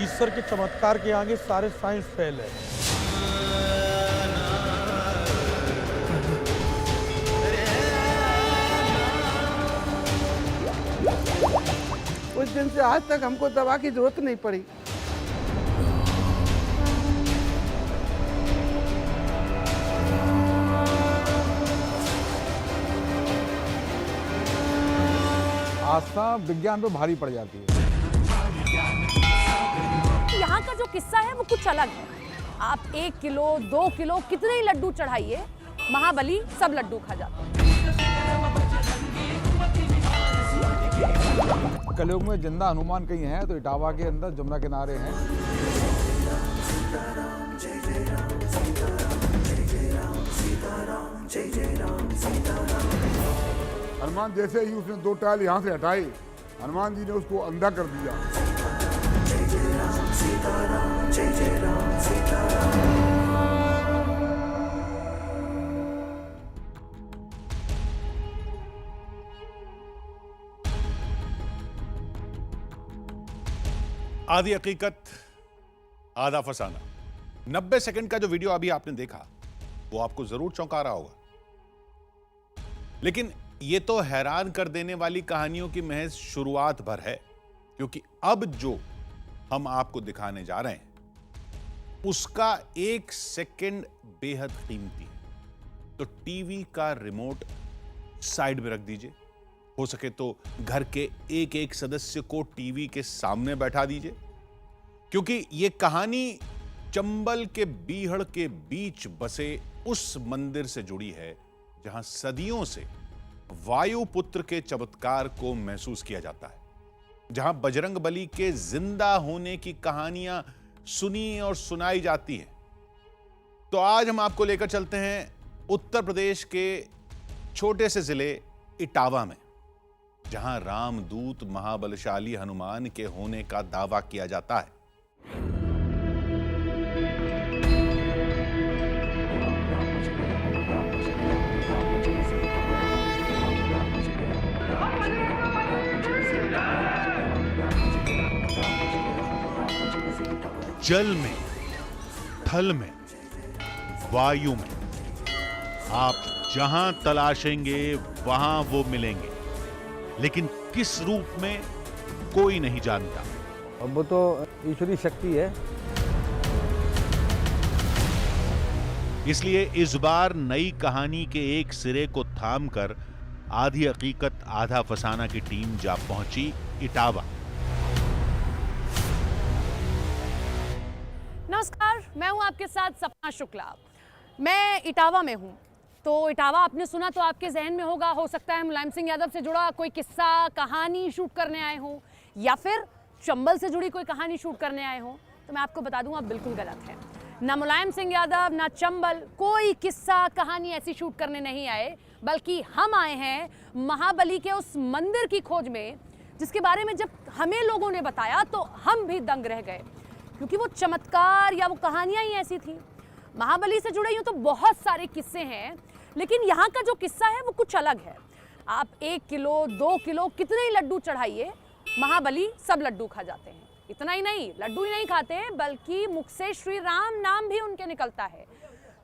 ईश्वर के चमत्कार के आगे सारे साइंस फेल है। उस दिन से आज तक हमको दवा की जरूरत नहीं पड़ी। आस्था विज्ञान पे भारी पड़ जाती है। यहाँ का जो किस्सा है वो कुछ अलग है। आप 1 किलो 2 किलो कितने ही लड्डू चढ़ाइए, महाबली सब लड्डू खा जाता है। कलयुग में जिंदा हनुमान कहीं है तो इटावा के अंदर जमुना किनारे हैं। हनुमान जैसे ही उसने 2 टाइल यहाँ से हटाए, हनुमान जी ने उसको अंधा कर दिया। आधी हकीकत आधा फसाना। 90 सेकंड का जो वीडियो अभी आपने देखा वो आपको जरूर चौंका रहा होगा, लेकिन ये तो हैरान कर देने वाली कहानियों की महज शुरुआत भर है, क्योंकि अब जो हम आपको दिखाने जा रहे हैं उसका 1 सेकंड बेहद कीमती है। तो टीवी का रिमोट साइड में रख दीजिए, हो सके तो घर के एक एक सदस्य को टीवी के सामने बैठा दीजिए, क्योंकि यह कहानी चंबल के बीहड़ के बीच बसे उस मंदिर से जुड़ी है जहां सदियों से वायुपुत्र के चमत्कार को महसूस किया जाता है, जहां बजरंग बली के जिंदा होने की कहानियां सुनी और सुनाई जाती हैं। तो आज हम आपको लेकर चलते हैं उत्तर प्रदेश के छोटे से जिले इटावा में, जहां रामदूत महाबलशाली हनुमान के होने का दावा किया जाता है। जल में, थल में, वायु में, आप जहां तलाशेंगे वहां वो मिलेंगे, लेकिन किस रूप में कोई नहीं जानता। अब वो तो ईश्वरी शक्ति है। इसलिए इस बार नई कहानी के एक सिरे को थामकर आधी हकीकत आधा फसाना की टीम जा पहुंची इटावा। नमस्कार, मैं हूं आपके साथ सपना शुक्ला। मैं इटावा में हूं। तो इटावा आपने सुना तो आपके जहन में होगा, हो सकता है मुलायम सिंह यादव से जुड़ा कोई किस्सा कहानी शूट करने आए हों, या फिर चंबल से जुड़ी कोई कहानी शूट करने आए हों। तो मैं आपको बता दूं, आप बिल्कुल गलत हैं। ना मुलायम सिंह यादव ना चंबल कोई किस्सा कहानी ऐसी शूट करने नहीं आए, बल्कि हम आए हैं महाबली के उस मंदिर की खोज में, जिसके बारे में जब हमें लोगों ने बताया तो हम भी दंग रह गए, क्योंकि वो चमत्कार या वो कहानियां ही ऐसी थी। महाबली से जुड़े यूं तो बहुत सारे किस्से हैं, लेकिन यहाँ का जो किस्सा है वो कुछ अलग है। आप 1 किलो 2 किलो कितने ही लड्डू चढ़ाइए, महाबली सब लड्डू खा जाते हैं। इतना ही नहीं, लड्डू ही नहीं खाते, बल्कि मुख से श्री राम नाम भी उनके निकलता है।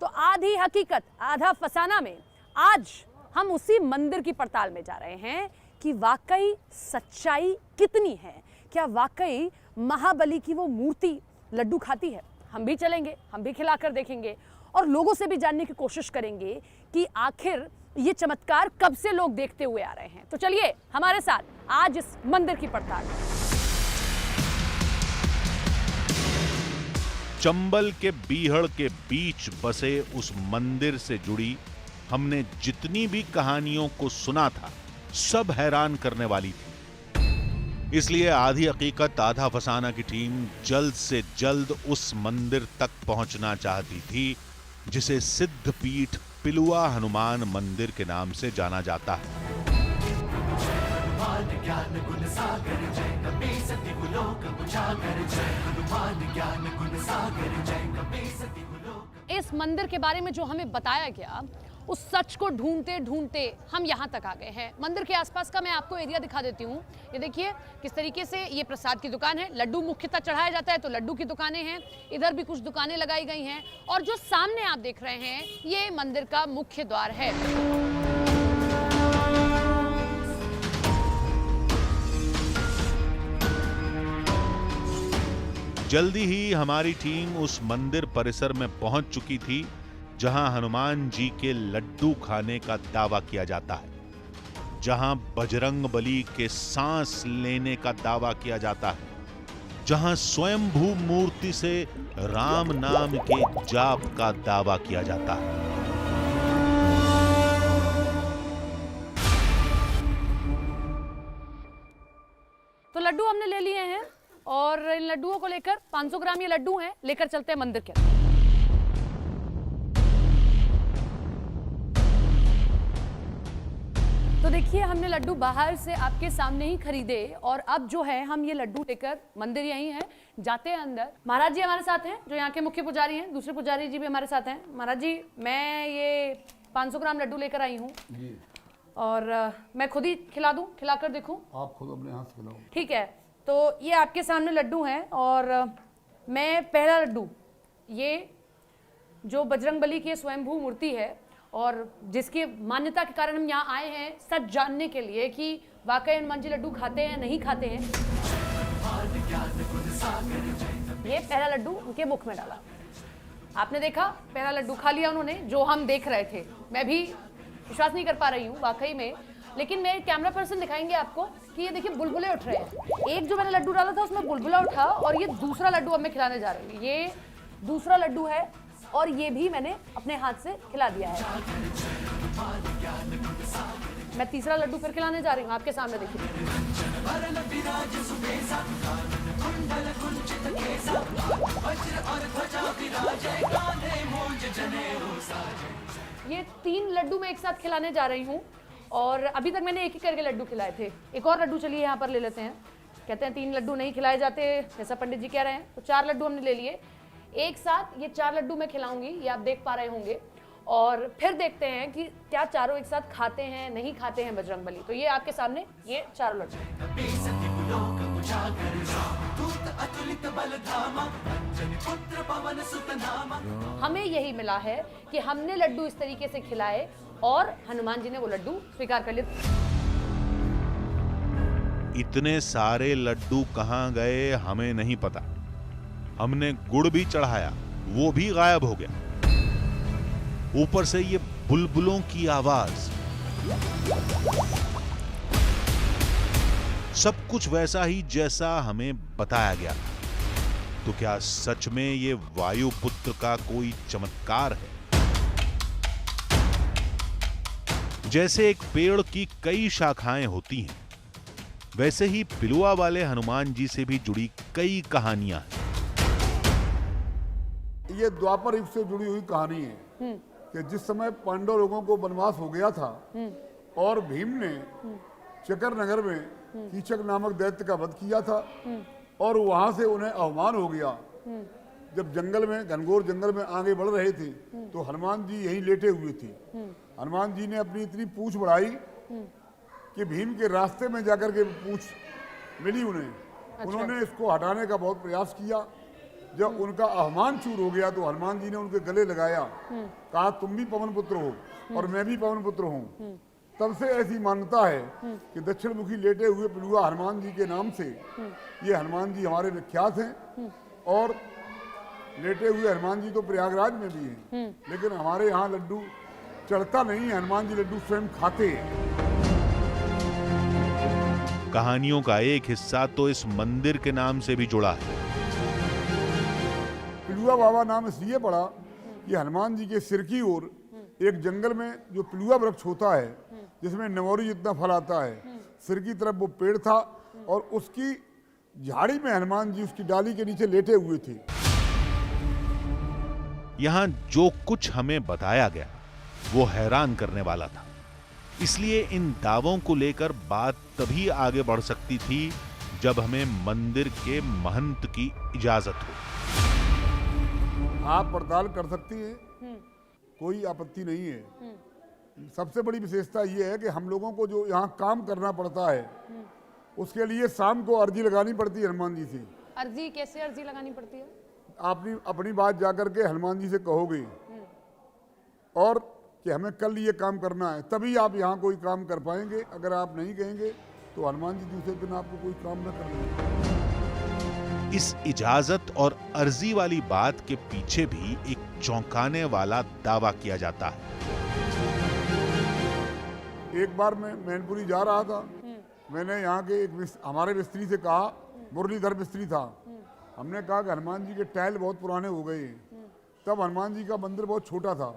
तो आधी हकीकत आधा फसाना में आज हम उसी मंदिर की पड़ताल में जा रहे हैं कि वाकई सच्चाई कितनी है। क्या वाकई महाबली की वो मूर्ति लड्डू खाती है? हम भी चलेंगे, हम भी खिलाकर देखेंगे और लोगों से भी जानने की कोशिश करेंगे कि आखिर ये चमत्कार कब से लोग देखते हुए आ रहे हैं। तो चलिए हमारे साथ आज इस मंदिर की पड़ताल। चंबल के बीहड़ के बीच बसे उस मंदिर से जुड़ी हमने जितनी भी कहानियों को सुना था, सब हैरान करने वाली थी। इसलिए आधी हकीकत आधा फसाना की टीम जल्द से जल्द उस मंदिर तक पहुंचना चाहती थी, जिसे सिद्धपीठ पिलुआ हनुमान मंदिर के नाम से जाना जाता है। इस मंदिर के बारे में जो हमें बताया गया उस सच को ढूंढते ढूंढते हम यहाँ तक आ गए हैं। मंदिर के आसपास का मैं आपको एरिया दिखा देती हूँ। ये देखिए किस तरीके से ये प्रसाद की दुकान है। लड्डू मुख्यतः चढ़ाया जाता है तो लड्डू की दुकानें हैं। इधर भी कुछ दुकानें लगाई गई हैं और जो सामने आप देख रहे हैं ये मंदिर का मुख्य द्वार है। जल्दी ही हमारी टीम उस मंदिर परिसर में पहुंच चुकी थी जहां हनुमान जी के लड्डू खाने का दावा किया जाता है, जहां बजरंग बली के सांस लेने का दावा किया जाता है, जहां स्वयंभू मूर्ति से राम नाम के जाप का दावा किया जाता है। तो लड्डू हमने ले लिए हैं और इन लड्डुओं को लेकर 500 ग्राम ये लड्डू हैं, लेकर चलते हैं मंदिर के अंदर। तो देखिए हमने लड्डू बाहर से आपके सामने ही खरीदे और अब जो है हम ये लड्डू लेकर मंदिर यही है, जाते हैं अंदर। महाराज जी हमारे साथ हैं जो यहाँ के मुख्य पुजारी हैं, दूसरे पुजारी जी भी हमारे साथ हैं। महाराज जी मैं ये 500 ग्राम लड्डू लेकर आई हूँ और मैं खुद ही खिला दूँ, खिलाकर देखूँ? आप खुद अपने हाथ से खिलाओ। ठीक है, तो ये आपके सामने लड्डू हैं और मैं पहला लड्डू, ये जो बजरंगबली की स्वयंभू मूर्ति है और जिसकी मान्यता के कारण हम यहाँ आए हैं सच जानने के लिए कि वाकई हनुमान जी लड्डू खाते हैं नहीं खाते हैं। ये पहला लड्डू उनके मुख में डाला, आपने देखा, पहला लड्डू खा लिया उन्होंने, जो हम देख रहे थे। मैं भी विश्वास नहीं कर पा रही हूँ वाकई में, लेकिन मेरे कैमरा पर्सन दिखाएंगे आपको कि ये देखिए बुलबुले उठ रहे हैं। एक जो मैंने लड्डू डाला था उसमें बुलबुला उठा और ये दूसरा लड्डू अब मैं खिलाने जा रही हूँ। ये दूसरा लड्डू है और ये भी मैंने अपने हाथ से खिला दिया है। मैं तीसरा लड्डू फिर खिलाने जा रही हूँ, आपके सामने देखिए। ये 3 लड्डू मैं एक साथ खिलाने जा रही हूँ और अभी तक मैंने एक ही करके लड्डू खिलाए थे। एक और लड्डू चलिए यहाँ पर ले लेते हैं। कहते हैं 3 लड्डू नहीं खिलाए जाते, जैसा पंडित जी कह रहे हैं, तो 4 लड्डू हमने ले लिए एक साथ। ये 4 लड्डू मैं खिलाऊंगी, ये आप देख पा रहे होंगे, और फिर देखते हैं कि क्या चारों एक साथ खाते हैं नहीं खाते हैं बजरंगबली। तो ये आपके सामने ये 4 लड्डू। हमें यही मिला है कि हमने लड्डू इस तरीके से खिलाए और हनुमान जी ने वो लड्डू स्वीकार कर लिए। इतने सारे लड्डू कहां गए हमें नहीं पता। हमने गुड़ भी चढ़ाया, वो भी गायब हो गया। ऊपर से ये बुलबुलों की आवाज, सब कुछ वैसा ही जैसा हमें बताया गया। तो क्या सच में ये वायुपुत्र का कोई चमत्कार है? जैसे एक पेड़ की कई शाखाएं होती हैं, वैसे ही पिलुआ वाले हनुमान जी से भी जुड़ी कई कहानियां हैं। ये द्वापर युग से जुड़ी हुई कहानी है कि जिस समय पांडव लोगों को वनवास हो गया था और भीम ने चकर नगर में कीचक नामक दैत्य का वध किया था और वहां से उन्हें अवमान हो गया। जब जंगल में, घनघोर जंगल में आगे बढ़ रहे थे तो हनुमान जी यहीं लेटे हुए थे। हनुमान जी ने अपनी इतनी पूंछ बढ़ाई कि भीम के रास्ते में जाकर के पूंछ मिली उन्हें। अच्छा। उन्होंने इसको हटाने का बहुत प्रयास किया। जब उनका अहमान चूर हो गया तो हनुमान जी ने उनके गले लगाया, कहा तुम भी पवन पुत्र हो और मैं भी पवन पुत्र हूँ। तब से ऐसी मान्यता है कि दक्षिण मुखी लेटे हुए पिलुआ हनुमान जी के नाम से ये हनुमान जी हमारे विख्यात हैं। और लेटे हुए हनुमान जी तो प्रयागराज में भी हैं, लेकिन हमारे यहाँ लड्डू चढ़ता नहीं है, हनुमान जी लड्डू स्वयं खाते हैं। कहानियों का एक हिस्सा तो इस मंदिर के नाम से भी जुड़ा है। पिलुआ बाबा नाम इसलिए पड़ा कि हनुमान जी के सिर की ओर एक जंगल में जो पिलुआ वृक्ष होता है जिसमें नमोरी जितना फल आता है, सिर की तरफ वो पेड़ था और उसकी झाड़ी में हनुमान जी उसकी डाली के नीचे लेटे हुए थे। यहाँ जो कुछ हमें बताया गया वो हैरान करने वाला था। इसलिए इन दावों को लेकर बात तभी आगे बढ़ सकती थी जब हमें मंदिर के महंत की इजाजत हो। आप पड़ताल कर सकती हैं, कोई आपत्ति नहीं है, सबसे बड़ी विशेषता ये है कि हम लोगों को जो यहाँ काम करना पड़ता है उसके लिए शाम को अर्जी लगानी पड़ती है हनुमान जी से। अर्जी कैसे अर्जी लगानी पड़ती है? आपने अपनी बात जाकर के हनुमान जी से कहोगे और कि हमें कल ये काम करना है, तभी आप यहाँ कोई काम कर पाएंगे। अगर आप नहीं कहेंगे तो हनुमान जी दूसरे दिन आपको कोई काम न करने। इस इजाजत और अर्जी वाली बात के पीछे भी एक चौंकाने वाला दावा किया जाता है। एक बार मैं मैनपुरी जा रहा था, मैंने यहाँ के हमारे मिस्त्री से कहा, मुरलीधर मिस्त्री था, हमने कहा कि हनुमान जी के टाइल बहुत पुराने हो गए हैं। तब हनुमान जी का मंदिर बहुत छोटा था।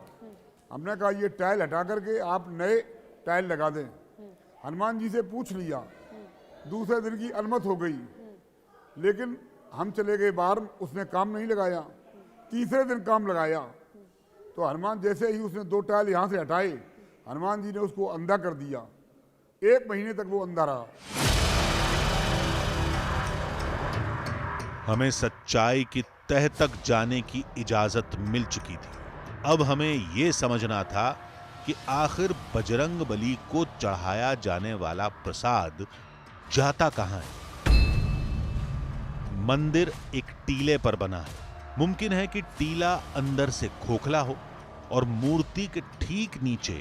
हमने कहा ये टाइल हटा करके आप नए टाइल लगा दें। हनुमान जी से पूछ लिया, दूसरे दिन की अनुमति हो गई, लेकिन हम चले गए बाहर, उसने काम नहीं लगाया। तीसरे दिन काम लगाया तो हनुमान जैसे ही उसने 2 टाइल यहाँ से हटाए, हनुमान जी ने उसको अंधा कर दिया। 1 महीने तक वो अंधा रहा। हमें सच्चाई की तह तक जाने की इजाजत मिल चुकी थी। अब हमें यह समझना था कि आखिर बजरंग बली को चढ़ाया जाने वाला प्रसाद जाता कहां है। मंदिर एक टीले पर बना है। मुमकिन है कि टीला अंदर से खोखला हो और मूर्ति के ठीक नीचे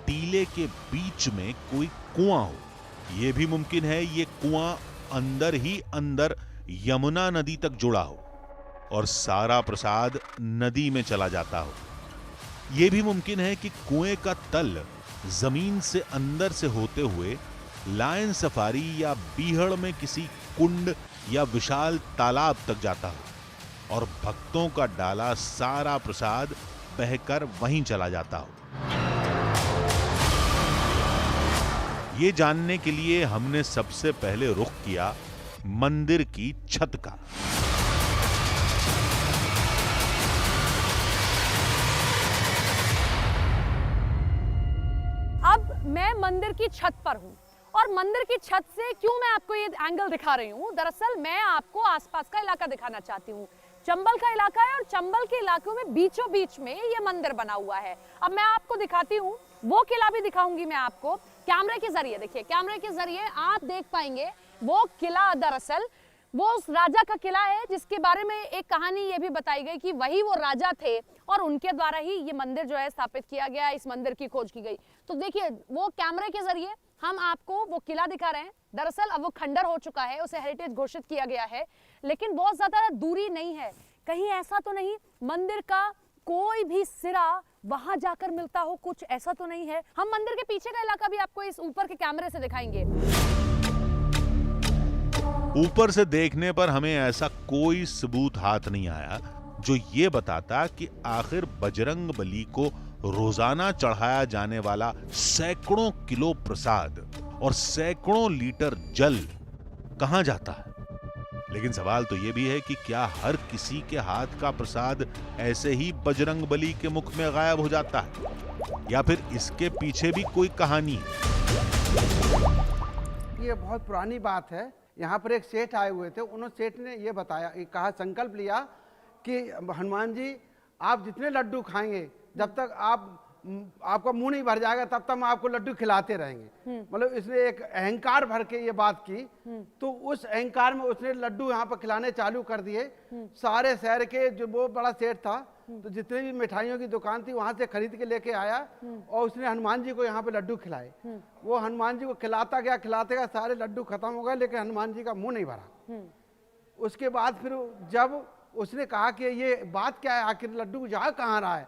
टीले के बीच में कोई कुआं हो। यह भी मुमकिन है ये कुआं अंदर ही अंदर यमुना नदी तक जुड़ा हो और सारा प्रसाद नदी में चला जाता हो। यह भी मुमकिन है कि कुएं का तल जमीन से अंदर से होते हुए लायन सफारी या बीहड़ में किसी कुंड या विशाल तालाब तक जाता हो और भक्तों का डाला सारा प्रसाद बहकर वहीं चला जाता हो। ये जानने के लिए हमने सबसे पहले रुख किया मंदिर की छत का। अब मैं मंदिर की छत पर हूं और मंदिर की छत से क्यों मैं आपको ये एंगल दिखा रही हूं, दरअसल मैं आपको आसपास का इलाका दिखाना चाहती हूं। चंबल का इलाका है और चंबल के इलाकों में बीचों बीच में ये मंदिर बना हुआ है। अब मैं आपको दिखाती हूँ, वो किला भी दिखाऊंगी मैं आपको कैमरे के जरिए। देखिए कैमरे के जरिए आप देख पाएंगे वो किला दरअसल वो उस राजा का किला है जिसके बारे में एक कहानी ये भी बताई गई कि वही वो राजा थे और उनके द्वारा ही ये मंदिर जो है स्थापित किया गया, इस मंदिर की खोज की गई। तो देखिए वो कैमरे के जरिए हम आपको वो किला दिखा रहे हैं। दरअसल अब वो खंडर हो चुका है, उसे हेरिटेज घोषित किया गया है, लेकिन बहुत ज्यादा दूरी नहीं है। कहीं ऐसा तो नहीं मंदिर का कोई भी सिरा वहां जाकर मिलता हो, कुछ ऐसा तो नहीं है। हम मंदिर के पीछे का इलाका भी आपको इस ऊपर के कैमरे से दिखाएंगे। ऊपर से देखने पर हमें ऐसा कोई सबूत हाथ नहीं आया जो ये बताता कि आखिर बजरंग बली को रोजाना चढ़ाया जाने वाला सैकड़ों किलो प्रसाद और सैकड़ों लीटर जल कहां जाता है। लेकिन सवाल तो यह भी है कि क्या हर किसी के हाथ का प्रसाद ऐसे ही बजरंग बली के मुख में गायब हो जाता है या फिर इसके पीछे भी कोई कहानी है। ये बहुत पुरानी बात है। यहाँ पर एक सेठ आए हुए थे, उन्होंने सेठ ने ये बताया, कहा संकल्प लिया कि हनुमान जी आप जितने लड्डू खाएंगे जब तक आपका मुंह नहीं भर जाएगा तब तक हम आपको लड्डू खिलाते रहेंगे। मतलब इसने एक अहंकार भर के ये बात की, तो उस अहंकार में उसने लड्डू यहाँ पर खिलाने चालू कर दिए। सारे शहर के जो वो बड़ा सेठ था, तो जितने भी मिठाइयों की दुकान थी वहां से खरीद के लेके आया और उसने हनुमान जी को यहाँ पे लड्डू खिलाए। वो हनुमान जी को खिलाता गया, सारे लड्डू खत्म हो गए, लेकिन हनुमान जी का मुंह नहीं भरा। उसके बाद फिर जब उसने कहा कि ये बात क्या है, आखिर लड्डू जा कहाँ रहा है,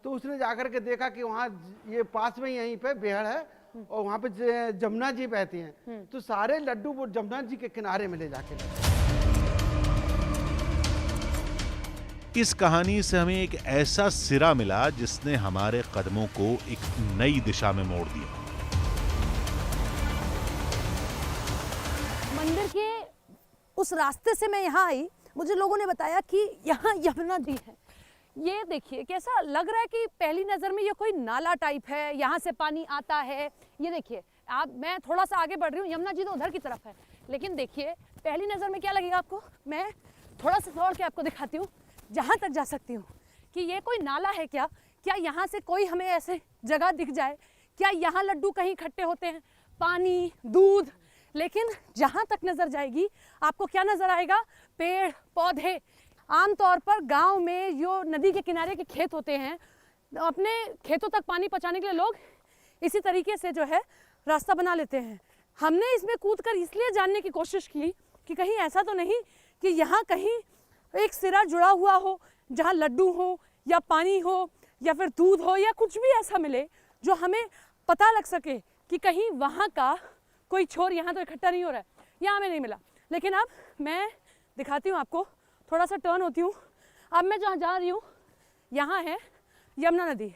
तो उसने जाकर के देखा कि वहाँ ये पास में यहीं पे बेहड़ है और वहाँ पे जमुना जी बहती हैं, तो सारे लड्डू वो जमुना जी के किनारे में ले जाके। इस कहानी से हमें एक ऐसा सिरा मिला जिसने हमारे कदमों को एक नई दिशा में मोड़ दिया। मंदिर के उस रास्ते से मैं यहाँ आई, मुझे लोगों ने बताया कि यहाँ यमुना जी है। ये देखिए कैसा लग रहा है कि पहली नज़र में ये कोई नाला टाइप है, यहाँ से पानी आता है। ये देखिए आप, मैं थोड़ा सा आगे बढ़ रही हूँ, यमुना जी तो उधर की तरफ है, लेकिन देखिए पहली नज़र में क्या लगेगा आपको, मैं थोड़ा सा दौड़ के आपको दिखाती हूँ जहाँ तक जा सकती हूँ कि ये कोई नाला है क्या यहाँ से कोई हमें ऐसे जगह दिख जाए क्या यहाँ लड्डू कहीं इकट्ठे होते हैं? पानी, दूध, लेकिन जहाँ तक नज़र जाएगी आपको क्या नज़र आएगा? पेड़ पौधे। आमतौर पर गांव में जो नदी के किनारे के खेत होते हैं, अपने खेतों तक पानी पहुँचाने के लिए लोग इसी तरीके से जो है रास्ता बना लेते हैं। हमने इसमें कूदकर इसलिए जानने की कोशिश की कि कहीं ऐसा तो नहीं कि यहाँ कहीं एक सिरा जुड़ा हुआ हो जहाँ लड्डू हो या पानी हो या फिर दूध हो या कुछ भी ऐसा मिले जो हमें पता लग सके कि कहीं वहाँ का कोई छोर यहाँ तो इकट्ठा नहीं हो रहा है। यहाँ हमें नहीं मिला। लेकिन अब मैं दिखाती हूँ आपको, थोड़ा सा टर्न होती हूँ। अब मैं जहाँ जा रही हूँ यहाँ है यमुना नदी।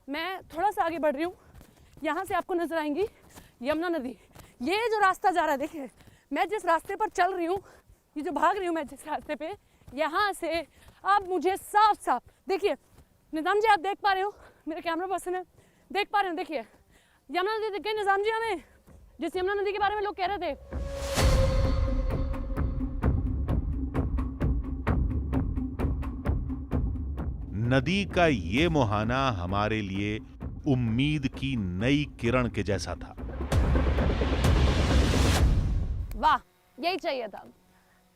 मैं थोड़ा सा आगे बढ़ रही हूँ, यहाँ से आपको नजर आएंगी यमुना नदी। ये जो रास्ता जा रहा है, देखिए मैं जिस रास्ते पर चल रही हूँ, ये जो भाग रही हूँ मैं जिस रास्ते पे, यहाँ से अब मुझे साफ साफ देखिए, निज़ाम जी आप देख पा रहे हो, मेरे कैमरा पर्सन है, देख पा रहे हो, देखिए यमुना नदी दिख गई निज़ाम जी हमें, जिस यमुना नदी के बारे में लोग कह रहे थे। नदी का ये मुहाना हमारे लिए उम्मीद की नई किरण के जैसा था। वाह, यही चाहिए था।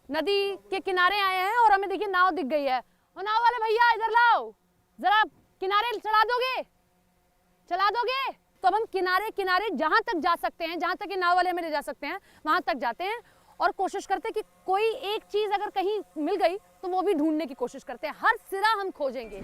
नदी के किनारे आए हैं और हमें देखिए नाव दिख गई है। और नाव वाले भैया इधर लाओ, जरा किनारे चला दोगे, चला दोगे? तो अब हम किनारे किनारे जहां तक जा सकते हैं, जहां तक ये नाव वाले हमें ले जा सकते हैं, वहां तक जाते हैं और कोशिश करते हैं कि कोई एक चीज अगर कहीं मिल गई तो वो भी ढूंढने की कोशिश करते हैं। हर सिरा हम खोजेंगे।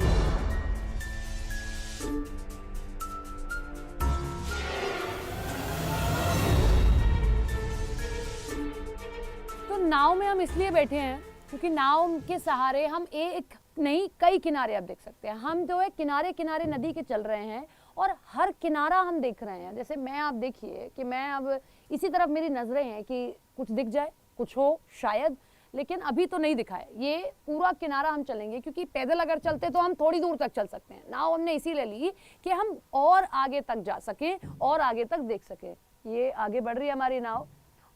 तो नाव में हम इसलिए बैठे हैं क्योंकि नाव के सहारे हम एक नहीं कई किनारे अब देख सकते हैं। हम जो है किनारे किनारे नदी के चल रहे हैं और हर किनारा हम देख रहे हैं। जैसे मैं, आप देखिए कि मैं अब इसी तरफ मेरी नजरें हैं कि कुछ दिख जाए, कुछ हो शायद, लेकिन अभी तो नहीं दिखा है। ये पूरा किनारा हम चलेंगे क्योंकि पैदल अगर चलते तो हम थोड़ी दूर तक चल सकते हैं। नाव हमने इसीलिए ली कि हम और आगे तक जा सकें और आगे तक देख सकें। ये आगे बढ़ रही है हमारी नाव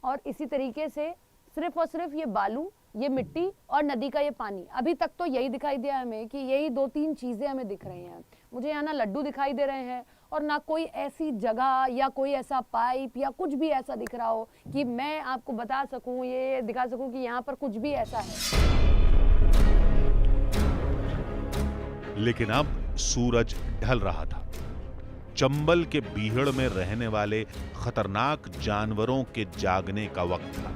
और इसी तरीके से सिर्फ और सिर्फ ये बालू, ये मिट्टी और नदी का ये पानी, अभी तक तो यही दिखाई दिया हमें कि यही दो तीन चीजें हमें दिख रही हैं। मुझे यहाँ ना लड्डू दिखाई दे रहे हैं और ना कोई ऐसी जगह या कोई ऐसा पाइप या कुछ भी ऐसा दिख रहा हो कि मैं आपको बता सकूं, ये दिखा सकूं कि यहाँ पर कुछ भी ऐसा है। लेकिन अब सूरज ढल रहा था। चंबल के बीहड़ में रहने वाले खतरनाक जानवरों के जागने का वक्त था।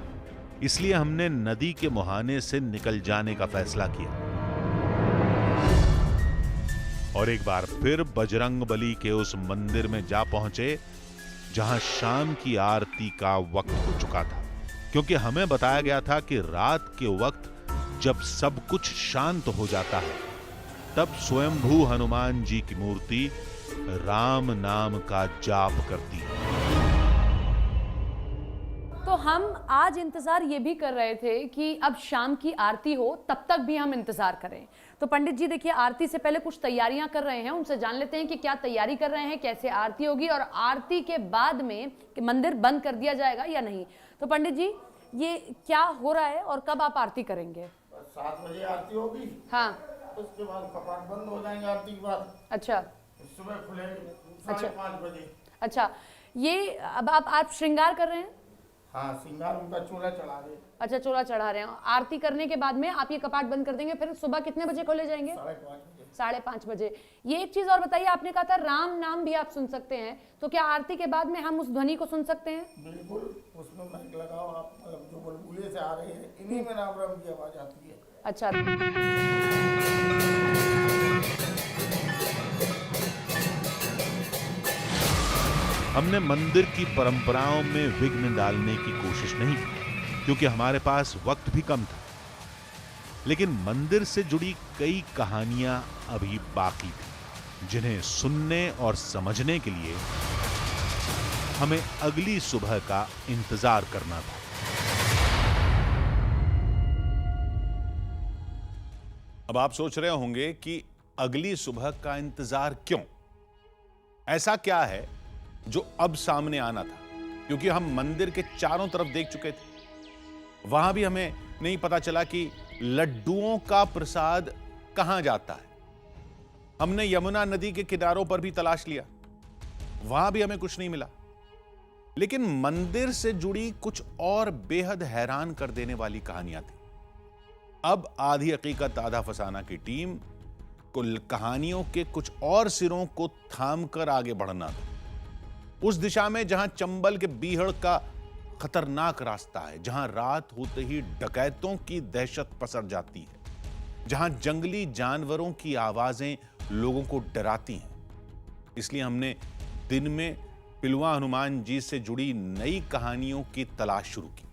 इसलिए हमने नदी के मुहाने से निकल जाने का फैसला किया और एक बार फिर बजरंगबली के उस मंदिर में जा पहुंचे जहां शाम की आरती का वक्त हो चुका था। क्योंकि हमें बताया गया था कि रात के वक्त जब सब कुछ शांत हो जाता है तब स्वयंभू हनुमान जी की मूर्ति राम नाम का जाप करती है। तो हम आज इंतजार ये भी कर रहे थे कि अब शाम की आरती हो, तब तक भी हम इंतजार करें। तो पंडित जी देखिए आरती से पहले कुछ तैयारियां कर रहे हैं, उनसे जान लेते हैं कि क्या तैयारी कर रहे हैं, कैसे आरती होगी और आरती के बाद में कि मंदिर बंद कर दिया जाएगा या नहीं। तो पंडित जी ये क्या हो रहा है और कब आप आरती करेंगे? 7 बजे आरती होगी। हाँ, उसके बाद कपाट बंद हो जाएंगे आरती के बाद। अच्छा, सुबह खुलेंगे 5:30 बजे। अच्छा, ये अब आप श्रृंगार कर रहे हैं? हाँ, श्रृंगार उनका चूल्हा चढ़ा रहे। अच्छा, चूल्हा चढ़ा रहे हैं। आरती करने के बाद में आप ये कपाट बंद कर देंगे, फिर सुबह कितने बजे खोले जाएंगे? 5:30 बजे। 5:30 बजे। ये एक चीज और बताइए, आपने कहा था राम नाम भी आप सुन सकते हैं, तो क्या आरती के बाद में हम उस ध्वनि को सुन सकते हैं? बिल्कुल, उसमें माइक लगाओ आप, मतलब जो बुलबुले से आ रहे हैं इन्हीं में राम राम की आवाज आती है। अच्छा, हमने मंदिर की परंपराओं में विघ्न डालने की कोशिश नहीं की क्योंकि हमारे पास वक्त भी कम था। लेकिन मंदिर से जुड़ी कई कहानियां अभी बाकी थी जिन्हें सुनने और समझने के लिए हमें अगली सुबह का इंतजार करना था। अब आप सोच रहे होंगे कि अगली सुबह का इंतजार क्यों? ऐसा क्या है जो अब सामने आना था? क्योंकि हम मंदिर के चारों तरफ देख चुके थे, वहां भी हमें नहीं पता चला कि लड्डुओं का प्रसाद कहां जाता है। हमने यमुना नदी के किनारों पर भी तलाश लिया, वहां भी हमें कुछ नहीं मिला। लेकिन मंदिर से जुड़ी कुछ और बेहद हैरान कर देने वाली कहानियां थी। अब आधी हकीकत आधा फसाना की टीम को कहानियों के कुछ और सिरों को थामकर आगे बढ़ना था। उस दिशा में जहां चंबल के बीहड़ का खतरनाक रास्ता है, जहां रात होते ही डकैतों की दहशत पसर जाती है, जहां जंगली जानवरों की आवाजें लोगों को डराती हैं। इसलिए हमने दिन में पिलुआ हनुमान जी से जुड़ी नई कहानियों की तलाश शुरू की।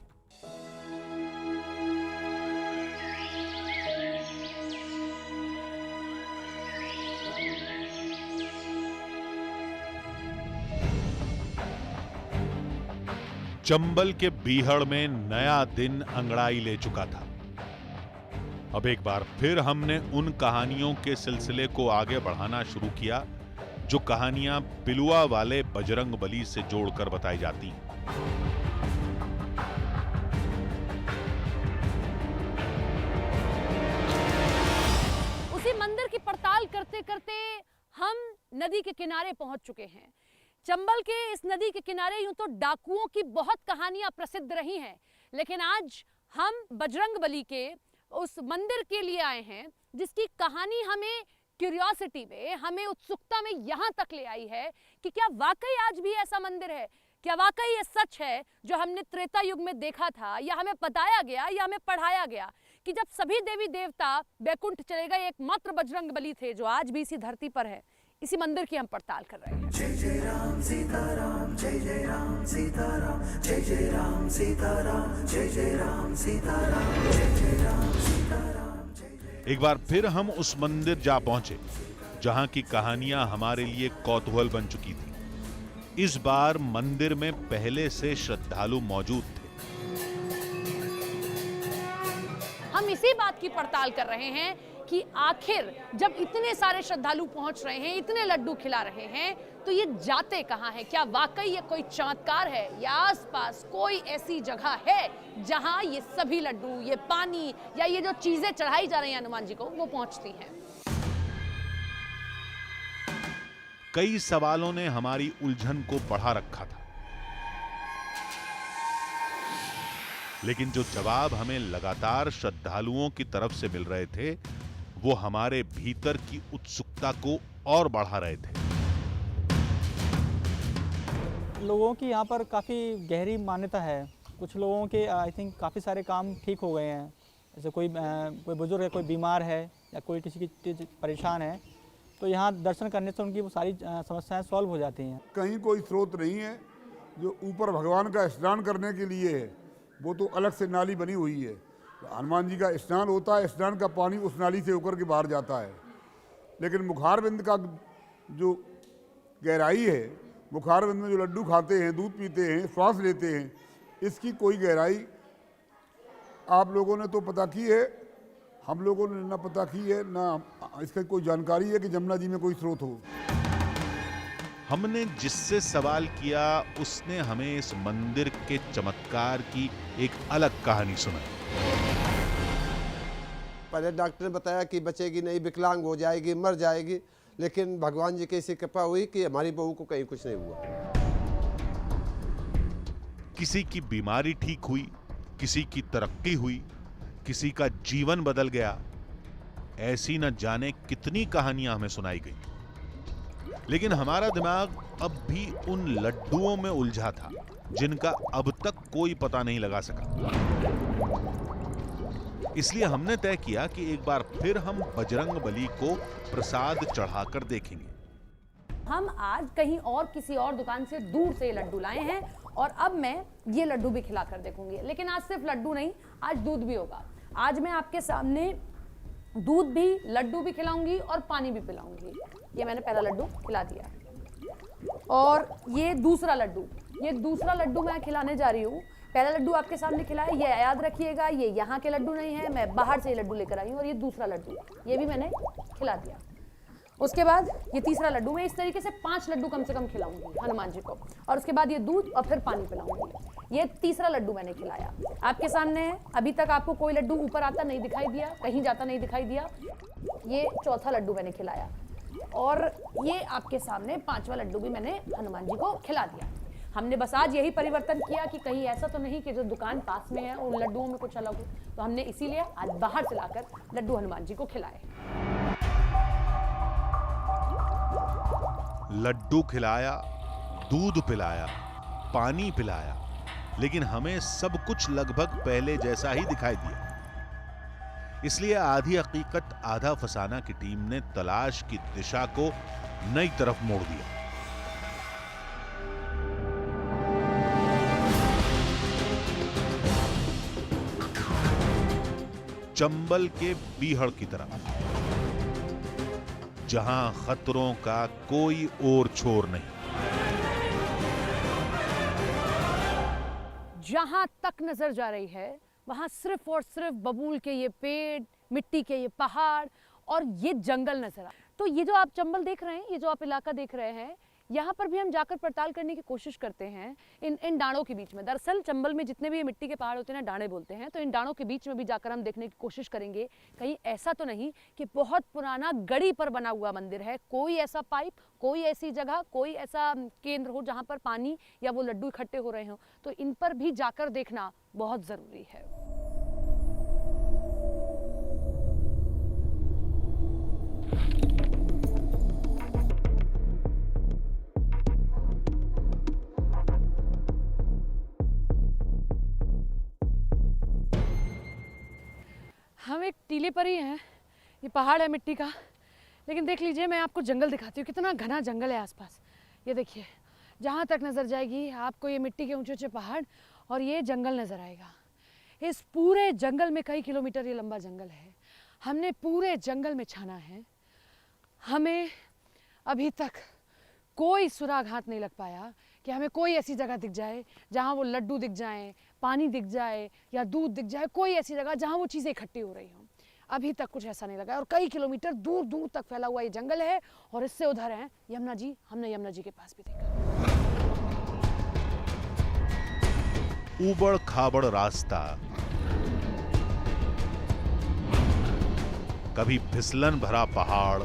चंबल के बीहड़ में नया दिन अंगड़ाई ले चुका था। अब एक बार फिर हमने उन कहानियों के सिलसिले को आगे बढ़ाना शुरू किया जो कहानियां पिलुआ वाले बजरंग बली से जोड़कर बताई जाती हैं। उसी मंदिर की पड़ताल करते करते हम नदी के किनारे पहुंच चुके हैं। चंबल के इस नदी के किनारे यूं तो डाकुओं की बहुत कहानियां प्रसिद्ध रही हैं, लेकिन आज हम बजरंग बली के उस मंदिर के लिए आए हैं जिसकी कहानी हमें क्यूरियोसिटी में, हमें उत्सुकता में यहां तक ले आई है कि क्या वाकई आज भी ऐसा मंदिर है, क्या वाकई ये सच है जो हमने त्रेता युग में देखा था, या हमें बताया गया या हमें पढ़ाया गया कि जब सभी देवी देवता बैकुंठ चले गए एकमात्र बजरंग बली थे जो आज भी इसी धरती पर है। इसी मंदिर की हम पड़ताल कर रहे हैं। जय जय राम सीताराम, जय जय राम सीताराम, जय जय राम सीताराम, जय जय राम सीताराम, जय जय राम सीताराम, जय जय। एक बार फिर हम उस मंदिर जा पहुंचे जहां की कहानियां हमारे लिए कौतूहल बन चुकी थी। इस बार मंदिर में पहले से श्रद्धालु मौजूद थे। हम इसी बात की पड़ताल कर रहे हैं कि आखिर जब इतने सारे श्रद्धालु पहुंच रहे हैं, इतने लड्डू खिला रहे हैं, तो ये जाते कहां हैं? क्या वाकई ये कोई चमत्कार है या आसपास कोई ऐसी जगह है जहां ये सभी लड्डू, ये पानी या ये जो चीजें चढ़ाई जा रही हैं हनुमान जी को, वो पहुंचती हैं? कई सवालों ने हमारी उलझन को बढ़ा रखा था, लेकिन जो जवाब हमें लगातार श्रद्धालुओं की तरफ से मिल रहे थे वो हमारे भीतर की उत्सुकता को और बढ़ा रहे थे। लोगों की यहाँ पर काफ़ी गहरी मान्यता है। कुछ लोगों के आई थिंक काफ़ी सारे काम ठीक हो गए हैं। जैसे कोई बुजुर्ग है, कोई बीमार है या कोई किसी की चीज़ परेशान है, तो यहाँ दर्शन करने से उनकी वो सारी समस्याएं सॉल्व हो जाती हैं। कहीं कोई स्रोत नहीं है जो ऊपर भगवान का स्नान करने के लिए है, वो तो अलग से नाली बनी हुई है। हनुमान जी का स्नान होता है, स्नान का पानी उस नाली से होकर के बाहर जाता है। लेकिन मुखारबिंद का जो गहराई है, मुखारबिंद में जो लड्डू खाते हैं, दूध पीते हैं, श्वास लेते हैं, इसकी कोई गहराई आप लोगों ने तो पता की है, हम लोगों ने ना पता की है, ना इसका कोई जानकारी है कि जमुना जी में कोई स्रोत हो। हमने जिससे सवाल किया उसने हमें इस मंदिर के चमत्कार की एक अलग कहानी सुनाई। पहले डॉक्टर ने बताया कि बचेगी नहीं, विकलांग हो जाएगी, मर जाएगी, लेकिन भगवान जी की ऐसी कृपा हुई कि हमारी बहू को कहीं कुछ नहीं हुआ। किसी की बीमारी ठीक हुई, किसी की तरक्की हुई, किसी का जीवन बदल गया। ऐसी न जाने कितनी कहानियां हमें सुनाई गई, लेकिन हमारा दिमाग अब भी उन लड्डुओं में उलझा था जिनका अब तक कोई पता नहीं लगा सका। इसलिए हमने तय किया कि एक बार फिर हम बजरंग बली को प्रसाद चढ़ाकर देखेंगे। हम आज कहीं और किसी और दुकान से दूर से लड्डू लाए हैं और अब मैं ये लड्डू भी खिलाकर देखूंगी। लेकिन आज सिर्फ लड्डू नहीं, आज दूध भी होगा। आज मैं आपके सामने दूध भी, लड्डू भी खिलाऊंगी और पानी भी पिलाऊंगी। ये मैंने पहला लड्डू खिला दिया और ये दूसरा लड्डू मैं खिलाने जा रही हूँ। पहला लड्डू आपके सामने खिलाया, ये याद रखिएगा, ये यहाँ के लड्डू नहीं है, मैं बाहर से ये लड्डू लेकर आई हूँ। और ये दूसरा लड्डू, ये भी मैंने खिला दिया। उसके बाद ये तीसरा लड्डू, मैं इस तरीके से 5 लड्डू कम से कम खिलाऊंगी हनुमान जी को। और उसके बाद ये दूध और फिर पानी पिलाऊंगी। ये तीसरा लड्डू मैंने खिलाया, आपके सामने है। अभी तक आपको कोई लड्डू ऊपर आता नहीं दिखाई दिया, कहीं जाता नहीं दिखाई दिया। ये चौथा लड्डू मैंने खिलाया और ये आपके सामने 5वां लड्डू भी मैंने हनुमान जी को खिला दिया। हमने बस आज यही परिवर्तन किया कि कहीं ऐसा तो नहीं कि जो दुकान पास में है उन लड्डुओं में कुछ अलग हो, तो हमने इसीलिए आज बाहर से लाकर लड्डू हनुमान जी को खिलाए। लड्डू खिलाया, दूध पिलाया, पानी पिलाया, लेकिन हमें सब कुछ लगभग पहले जैसा ही दिखाई दिया। इसलिए आधी हकीकत आधा फसाना की टीम ने तलाश की दिशा को नई तरफ मोड़ दिया। चंबल के बीहड़ की तरफ, जहां खतरों का कोई और छोर नहीं। जहां तक नजर जा रही है वहां सिर्फ और सिर्फ बबूल के ये पेड़, मिट्टी के ये पहाड़ और ये जंगल नजर आ। तो ये जो आप चंबल देख रहे हैं, ये जो आप इलाका देख रहे हैं, यहाँ पर भी हम जाकर पड़ताल करने की कोशिश करते हैं इन डांडों के बीच में। दरअसल चंबल में जितने भी ये मिट्टी के पहाड़ होते हैं ना, डांडे बोलते हैं, तो इन डांडों के बीच में भी जाकर हम देखने की कोशिश करेंगे कहीं ऐसा तो नहीं कि बहुत पुराना गड़ी पर बना हुआ मंदिर है, कोई ऐसा पाइप, कोई ऐसी जगह, कोई ऐसा केंद्र हो जहाँ पर पानी या वो लड्डू इकट्ठे हो रहे हों। तो इन पर भी जाकर देखना बहुत ज़रूरी है। हम एक टीले पर ही हैं, ये पहाड़ है मिट्टी का, लेकिन देख लीजिए मैं आपको जंगल दिखाती हूँ, कितना घना जंगल है आसपास। ये देखिए, जहाँ तक नज़र जाएगी आपको ये मिट्टी के ऊंचे ऊंचे पहाड़ और ये जंगल नज़र आएगा। इस पूरे जंगल में कई किलोमीटर ये लंबा जंगल है। हमने पूरे जंगल में छाना है, हमें अभी तक कोई सुराग हाथ नहीं लग पाया कि हमें कोई ऐसी जगह दिख जाए जहाँ वो लड्डू दिख जाएं, पानी दिख जाए या दूध दिख जाए, कोई ऐसी जगह जहाँ वो चीज़ें इकट्ठी हो रही हों। अभी तक कुछ ऐसा नहीं लगा और कई किलोमीटर दूर दूर तक फैला हुआ ये जंगल है। और इससे उधर है यमुना जी, हमने यमुना जी के पास भी देखा। ऊबड़ खाबड़ रास्ता, कभी फिसलन भरा पहाड़,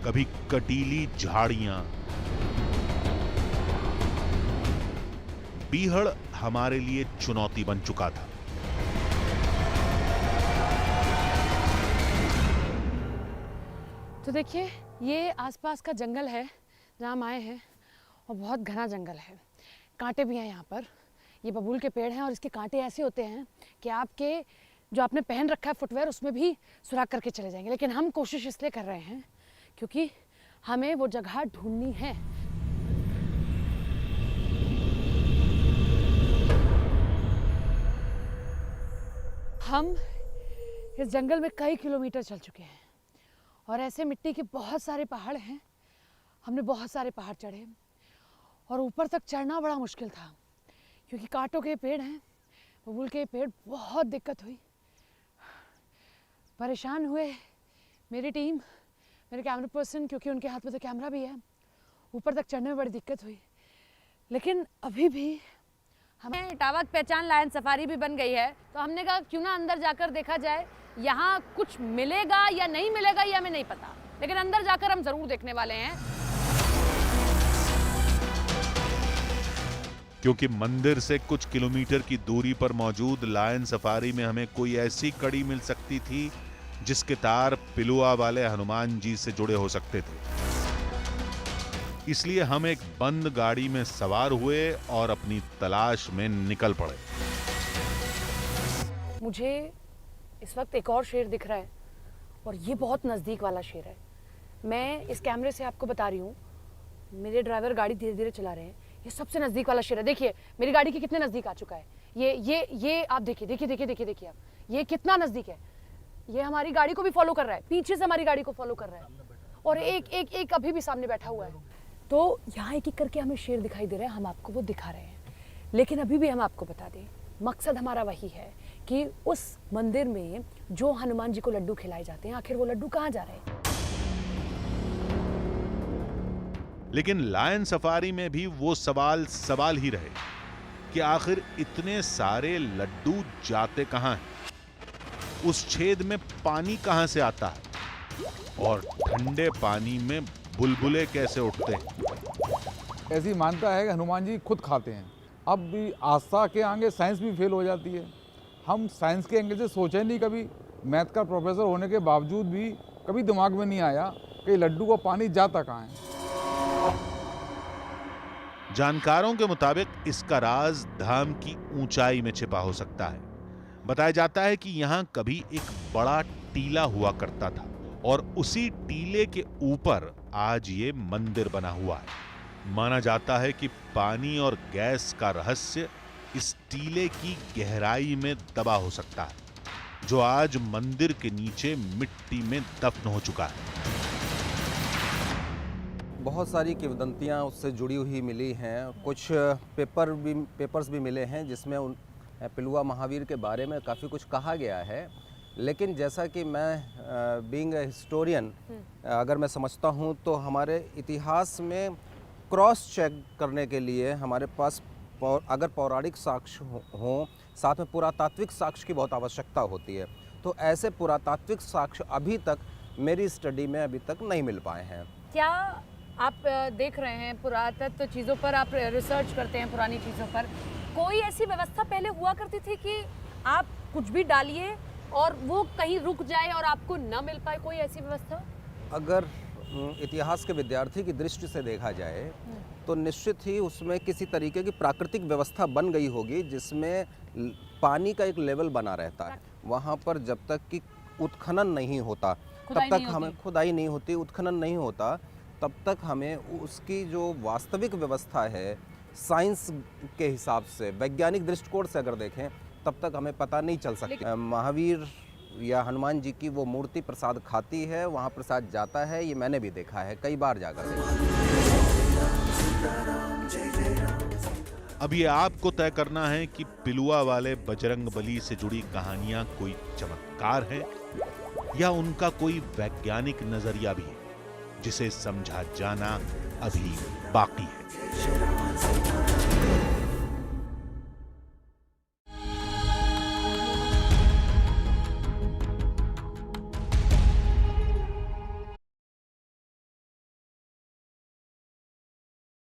कभी कटीली झाड़ियां। बीहड़ हमारे लिए चुनौती बन चुका था। तो देखिए, ये आसपास का जंगल है जहाँ हम आए हैं और बहुत घना जंगल है, कांटे भी हैं यहाँ पर। ये बबूल के पेड़ हैं और इसके कांटे ऐसे होते हैं कि आपके जो आपने पहन रखा है फुटवेयर उसमें भी सुराख करके चले जाएंगे। लेकिन हम कोशिश इसलिए कर रहे हैं क्योंकि हमें वो जगह ढूंढनी है। हम इस जंगल में कई किलोमीटर चल चुके हैं और ऐसे मिट्टी के बहुत सारे पहाड़ हैं। हमने बहुत सारे पहाड़ चढ़े और ऊपर तक चढ़ना बड़ा मुश्किल था क्योंकि कांटों के पेड़ हैं, बबूल के पेड़। बहुत दिक्कत हुई, परेशान हुए मेरी टीम, मेरे कैमरा पर्सन, क्योंकि उनके हाथ में तो कैमरा भी है। ऊपर तक चढ़ने में बड़ी दिक्कत हुई, लेकिन अभी भी हमें इटावा की पहचान लायन सफारी भी बन गई है। तो हमने कहा क्यों ना अंदर जाकर देखा जाए, यहाँ कुछ मिलेगा या नहीं मिलेगा ये हमें नहीं पता, लेकिन अंदर जाकर हम जरूर देखने वाले हैं। क्योंकि मंदिर से कुछ किलोमीटर की दूरी पर मौजूद लायन सफारी में हमें कोई ऐसी कड़ी मिल सकती थी जिसके तार पिलुआ वाले हनुमान जी से जुड़े हो सकते थे। इसलिए हम एक बंद गाड़ी में सवार हुए और अपनी तलाश में निकल पड़े। मुझे इस वक्त एक और शेर दिख रहा है और ये बहुत नज़दीक वाला शेर है। मैं इस कैमरे से आपको बता रही हूँ, मेरे ड्राइवर गाड़ी धीरे धीरे चला रहे हैं। ये सबसे नज़दीक वाला शेर है। देखिए मेरी गाड़ी के कितने नज़दीक आ चुका है। ये आप देखिए देखिए देखिए देखिए देखिए आप, ये कितना नज़दीक है। ये हमारी गाड़ी को भी फॉलो कर रहा है, पीछे से हमारी गाड़ी को फॉलो कर रहा है और एक अभी भी सामने बैठा हुआ है। तो यहाँ एक एक करके हमें शेर दिखाई दे रहे हैं, हम आपको वो दिखा रहे हैं। लेकिन अभी भी हम आपको बता दें, मकसद हमारा वही है कि उस मंदिर में जो हनुमान जी को लड्डू खिलाए जाते हैं, आखिर वो लड्डू कहाँ जा रहे हैं। लेकिन लायन सफारी में भी वो सवाल ही रहे कि आखिर इतने सारे लड्डू जाते कहाँ हैं? उस छेद में पानी कहाँ से आता है? और ठंडे पानी में बुलबुले कैसे उठते हैं। ऐसी मानता है कि हनुमान जी खुद खाते हैं। अब भी आस्था के आगे साइंस भी फेल हो जाती है। हम साइंस के एंगल से सोचे नहीं कभी। मैथ का प्रोफेसर होने के बावजूद भी कभी दिमाग में नहीं आया कि लड्डू को पानी जाता कहाँ है। जानकारों के मुताबिक इसका राज धाम की ऊंचाई में छिपा हो सकता है। बताया जाता है कि यहां कभी एक बड़ा टीला हुआ करता था और उसी टीले के ऊपर आज ये मंदिर बना हुआ है। माना जाता है कि पानी और गैस का रहस्य इस टीले की गहराई में दबा हो सकता है, जो आज मंदिर के नीचे मिट्टी में दफन हो चुका है। बहुत सारी किंवदंतियाँ उससे जुड़ी हुई मिली हैं। कुछ पेपर्स भी मिले हैं जिसमें पिलुआ महावीर के बारे में काफ़ी कुछ कहा गया है। लेकिन जैसा कि मैं बीइंग ए हिस्टोरियन अगर मैं समझता हूँ तो हमारे इतिहास में क्रॉस चेक करने के लिए हमारे पास अगर पौराणिक साक्ष्य हों, साथ में पुरातात्विक साक्ष्य की बहुत आवश्यकता होती है। तो ऐसे पुरातात्विक साक्ष्य अभी तक मेरी स्टडी में अभी तक नहीं मिल पाए हैं। क्या आप देख रहे हैं पुरातत्व चीज़ों पर, आप रिसर्च करते हैं पुरानी चीज़ों पर, कोई ऐसी व्यवस्था पहले हुआ करती थी कि आप कुछ भी डालिए और वो कहीं रुक जाए और आपको न मिल पाए, कोई ऐसी व्यवस्था? अगर इतिहास के विद्यार्थी की दृष्टि से देखा जाए तो निश्चित ही उसमें किसी तरीके की प्राकृतिक व्यवस्था बन गई होगी जिसमें पानी का एक लेवल बना रहता है। वहाँ पर जब तक कि उत्खनन नहीं होता तब तक हमें खुदाई नहीं होती, उत्खनन नहीं होता तब तक हमें उसकी जो वास्तविक व्यवस्था है साइंस के हिसाब से, वैज्ञानिक दृष्टिकोण से अगर देखें तब तक हमें पता नहीं चल सकता। महावीर या हनुमान जी की वो मूर्ति प्रसाद खाती है, वहाँ प्रसाद जाता है, ये मैंने भी देखा है कई बार जाकर अब ये आपको तय करना है कि पिलुआ वाले बजरंगबली से जुड़ी कहानियां कोई चमत्कार है या उनका कोई वैज्ञानिक नजरिया भी है जिसे समझा जाना अभी बाकी है।